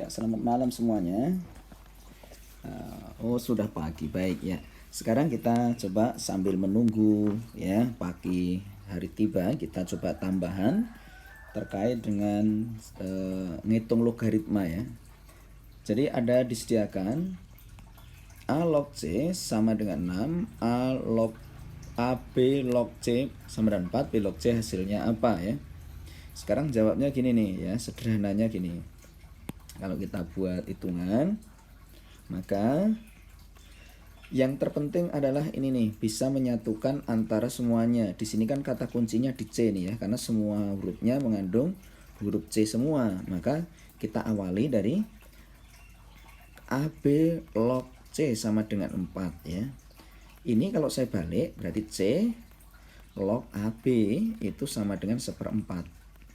Ya, selamat malam semuanya. Oh, sudah pagi, baik ya. Sekarang kita coba sambil menunggu ya pagi hari tiba, kita coba tambahan terkait dengan ngitung logaritma ya. Jadi ada disediakan A log C sama dengan 6, B log C sama dengan 4, B log C hasilnya apa ya. Sekarang jawabnya gini nih ya, sederhananya gini. Kalau kita buat hitungan, maka yang terpenting adalah ini nih, bisa menyatukan antara semuanya. Di sini kan kata kuncinya di C nih ya, karena semua hurufnya mengandung huruf C semua. Maka kita awali dari AB log C sama dengan 4 ya. Ini kalau saya balik berarti C log AB itu sama dengan 1/4.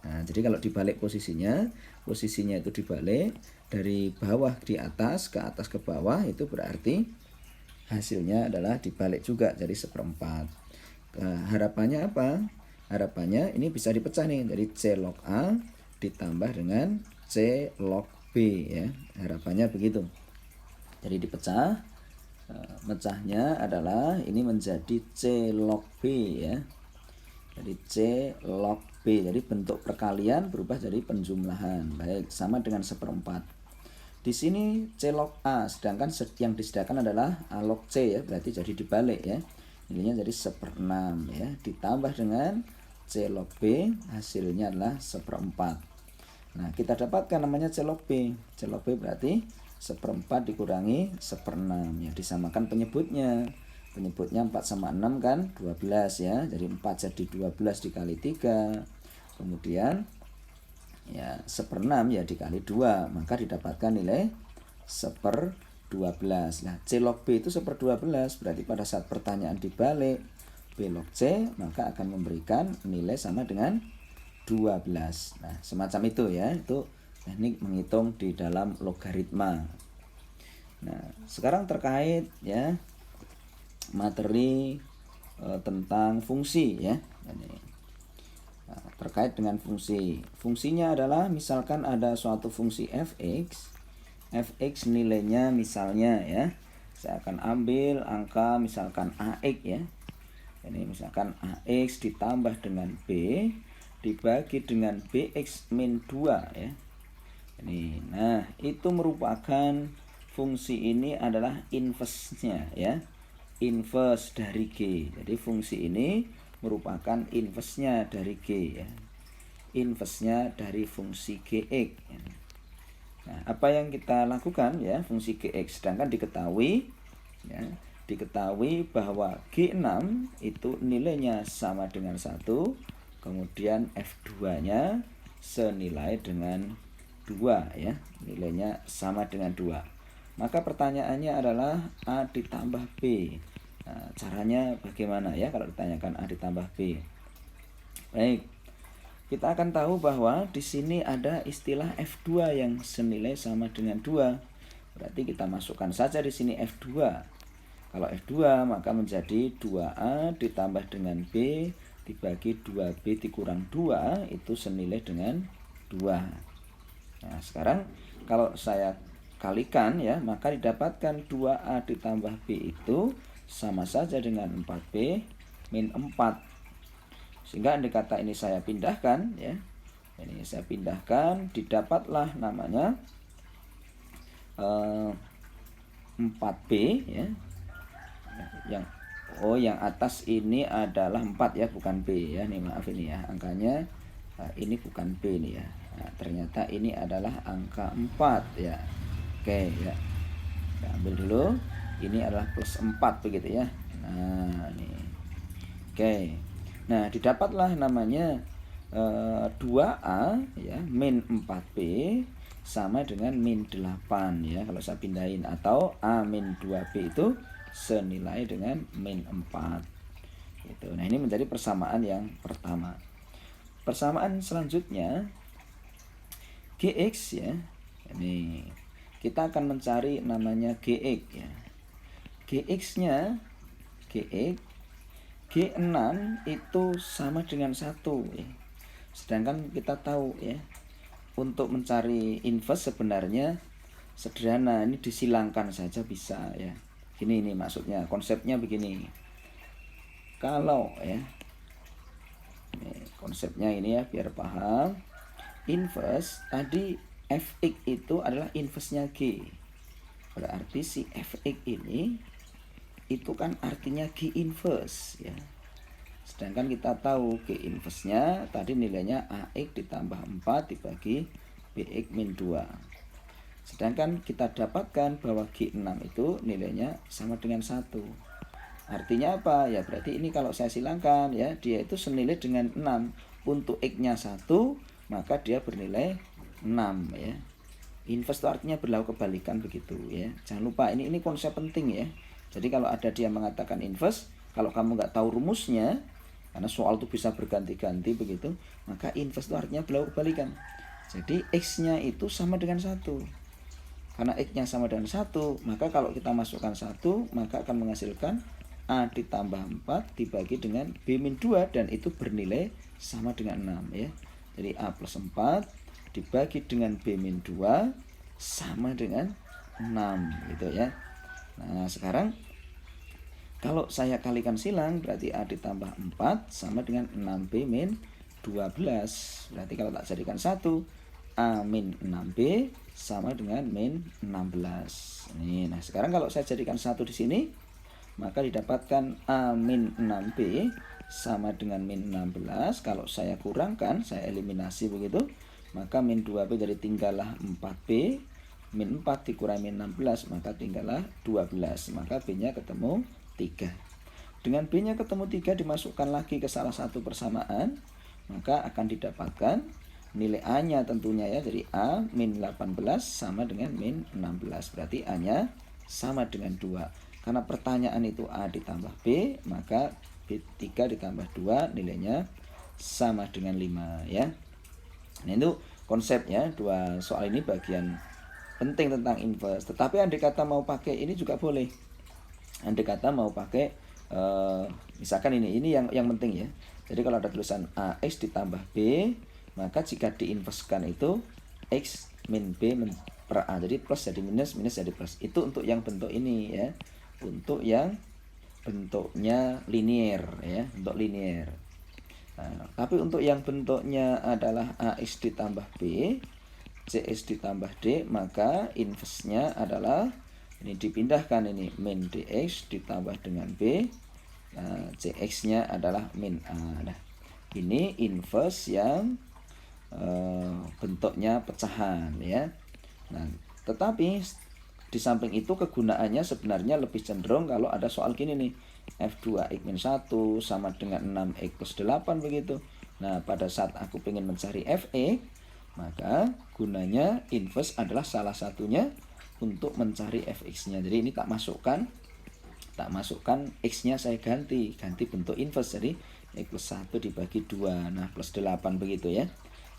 Nah, jadi kalau dibalik posisinya itu dibalik dari bawah di atas ke bawah, itu berarti hasilnya adalah dibalik juga jadi 1/4. Harapannya apa? Harapannya ini bisa dipecah nih, dari C log A ditambah dengan C log B ya. Harapannya begitu. Jadi dipecah, mecahnya adalah ini menjadi C log B ya. Jadi C log B, jadi bentuk perkalian berubah jadi penjumlahan. Baik, sama dengan 1/4. Di sini C log A, sedangkan yang disediakan adalah A log C ya, berarti jadi dibalik ya. Ininya jadi 1/6 ya, ditambah dengan C log B, hasilnya adalah 1/4. Nah, kita dapatkan namanya C log B. C log B berarti 1/4 dikurangi 1/6 ya, disamakan penyebutnya. Penyebutnya 4 sama 6 kan 12 ya. Jadi 4 jadi 12 dikali 3. Kemudian ya 1/6 ya dikali 2, maka didapatkan nilai 1/12. Nah, C log B itu 1/12, berarti pada saat pertanyaan dibalik B log C, maka akan memberikan nilai sama dengan 12. Nah, semacam itu ya, itu teknik menghitung di dalam logaritma. Nah, sekarang terkait ya materi tentang fungsi ya. Terkait dengan fungsi, fungsinya adalah misalkan ada suatu fungsi fx nilainya misalnya ya, saya akan ambil angka misalkan ax ya. Ini misalkan ax ditambah dengan b dibagi dengan bx min 2 ya. Ini, nah itu merupakan fungsi ini adalah inverse-nya ya, inverse dari G. Jadi fungsi ini merupakan inverse-nya dari G ya, inverse-nya dari fungsi Gx ya. Nah, apa yang kita lakukan ya, fungsi Gx, sedangkan diketahui ya, diketahui bahwa G6 itu nilainya sama dengan 1, kemudian F2-nya senilai dengan 2 ya, nilainya sama dengan 2. Maka pertanyaannya adalah A ditambah B. Nah, caranya bagaimana ya kalau ditanyakan A ditambah B? Baik, kita akan tahu bahwa di sini ada istilah F2 yang senilai sama dengan 2. Berarti kita masukkan saja di sini F2. Kalau F2 maka menjadi 2A ditambah dengan B dibagi 2B dikurang 2, itu senilai dengan 2. Nah, sekarang kalau saya kalikan ya, maka didapatkan 2A ditambah B itu sama saja dengan 4B min 4. Sehingga andai kata ini saya pindahkan ya, ini saya pindahkan, didapatlah namanya 4B ya. Yang atas ini adalah 4 ya, bukan B ya. Nih maaf ini ya, angkanya ini bukan B nih ya. Nah, ternyata ini adalah angka 4 ya. Oke ya. Kita ambil dulu. Ini adalah plus 4 begitu ya. Nah, ini. Oke. Nah, didapatlah namanya 2A ya min 4B sama dengan min 8 ya kalau saya pindahin, atau A min 2B itu senilai dengan min 4 gitu. Nah, ini menjadi persamaan yang pertama. Persamaan selanjutnya Gx ya. Ini kita akan mencari namanya Gx ya. Gx-nya G6 itu sama dengan 1 ya. Sedangkan kita tahu ya, untuk mencari inverse sebenarnya sederhana, ini disilangkan saja bisa ya. Ini maksudnya, konsepnya begini. Kalau ya, konsepnya ini ya biar paham. Inverse tadi fx itu adalah inverse-nya G. Berarti si fx ini itu kan artinya G inverse ya. Sedangkan kita tahu G inverse-nya tadi nilainya AX ditambah 4 dibagi BX min 2. Sedangkan kita dapatkan bahwa G6 itu nilainya sama dengan 1. Artinya apa? Ya berarti ini kalau saya silangkan ya, dia itu senilai dengan 6. Untuk X-nya 1, maka dia bernilai 6 ya. Inverse itu artinya berlaku kebalikan begitu ya. Jangan lupa ini konsep penting ya. Jadi kalau ada dia mengatakan inverse, kalau kamu nggak tahu rumusnya, karena soal itu bisa berganti-ganti begitu, maka inverse itu artinya berlaku kebalikan. Jadi X-nya itu sama dengan 1. Karena X-nya sama dengan 1, maka kalau kita masukkan 1, maka akan menghasilkan A ditambah 4 dibagi dengan B min 2, dan itu bernilai sama dengan 6 ya. Jadi A plus 4 dibagi dengan B min 2 sama dengan 6 gitu ya. Nah sekarang kalau saya kalikan silang berarti A ditambah 4 sama dengan 6B min 12. Berarti kalau tak jadikan 1, A min 6B sama dengan min 16. Nah sekarang kalau saya jadikan 1 di sini, maka didapatkan A min 6B sama dengan min 16. Kalau saya kurangkan, saya eliminasi begitu, maka min 2B jadi tinggallah 4B, min 4 dikurangi min 16, maka tinggallah 12. Maka B-nya ketemu 3. Dengan B-nya ketemu 3 dimasukkan lagi ke salah satu persamaan, maka akan didapatkan nilai A-nya tentunya ya. Jadi A min 18 sama dengan min 16. Berarti A-nya sama dengan 2. Karena pertanyaan itu A ditambah B, maka B3 ditambah 2 nilainya sama dengan 5 ya. Nah itu konsepnya, dua soal ini bagian penting tentang inverse. Tetapi andai kata mau pakai ini juga boleh. Andai kata mau pakai misalkan ini yang penting ya. Jadi kalau ada tulisan AX ditambah B, maka jika diinversekan itu X min B per A. Jadi plus jadi minus, minus jadi plus. Itu untuk yang bentuk ini ya. Untuk yang bentuknya linear ya, untuk linear. Nah, tapi untuk yang bentuknya adalah AX ditambah B, CX ditambah D, maka inverse-nya adalah ini dipindahkan, ini min DX ditambah dengan B. Nah, CX-nya adalah min A. Nah, ini inverse yang bentuknya pecahan ya. Nah, tetapi di samping itu kegunaannya sebenarnya lebih cenderung kalau ada soal gini nih, F2X min 1 sama dengan 6X plus 8 begitu. Nah pada saat aku ingin mencari Fx, maka gunanya inverse adalah salah satunya untuk mencari Fx-nya. Jadi ini tak masukkan X-nya, saya ganti bentuk inverse. Jadi X plus 1 dibagi 2, nah plus 8 begitu ya.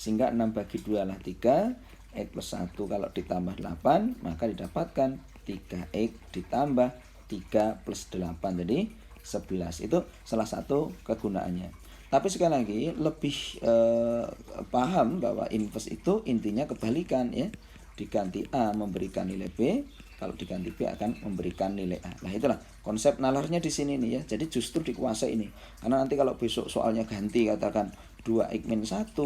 Sehingga 6 bagi 2 lah 3, X plus 1 kalau ditambah 8, maka didapatkan 3X ditambah 3 plus 8, jadi 11. Itu salah satu kegunaannya. Tapi sekali lagi lebih paham bahwa inverse itu intinya kebalikan ya. Diganti A memberikan nilai B, kalau diganti B akan memberikan nilai A. Nah itulah konsep nalarnya di sini nih ya. Jadi justru dikuasai ini. Karena nanti kalau besok soalnya ganti, katakan 2X min 1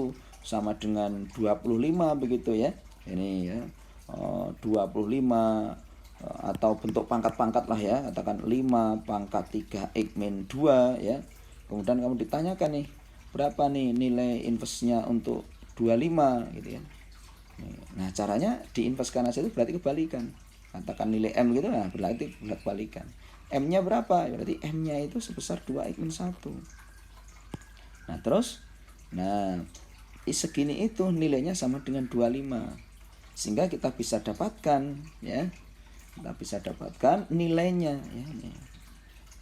sama dengan 25 begitu ya. Ini ya 25 atau bentuk pangkat-pangkat lah ya, katakan 5 pangkat 3X min 2 ya. Kemudian kamu ditanyakan nih, berapa nih nilai inverse-nya untuk 25 gitu ya. Nah caranya diinversekan aja itu berarti kebalikan. Katakan nilai M gitu, nah berarti kebalikan. M-nya berapa? Berarti M-nya itu sebesar 2X min 1. Nah terus, segini itu nilainya sama dengan 25. Sehingga kita bisa dapatkan ya. Kita bisa dapatkan nilainya ya.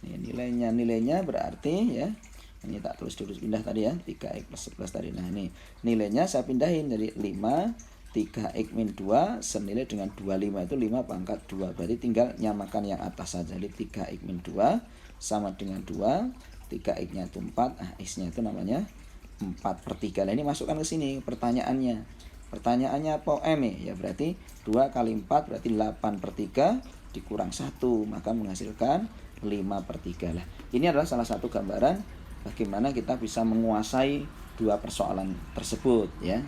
Ini nilainya berarti ya. Ini tak tulis dulu pindah tadi ya, 3X plus 11 tadi. Nah, ini nilainya saya pindahin jadi 5 3X min 2 senilai dengan 25, itu 5 pangkat 2. Berarti tinggal nyamakan yang atas saja. Jadi 3X min 2 sama dengan 2, 3X-nya itu 4, X-nya itu namanya 4/3. Nah ini masukkan ke sini pertanyaannya. Pertanyaannya apa M ya? Berarti 2 kali 4 berarti 8/3 dikurang 1, maka menghasilkan 5/3 lah. Ini adalah salah satu gambaran bagaimana kita bisa menguasai dua persoalan tersebut ya.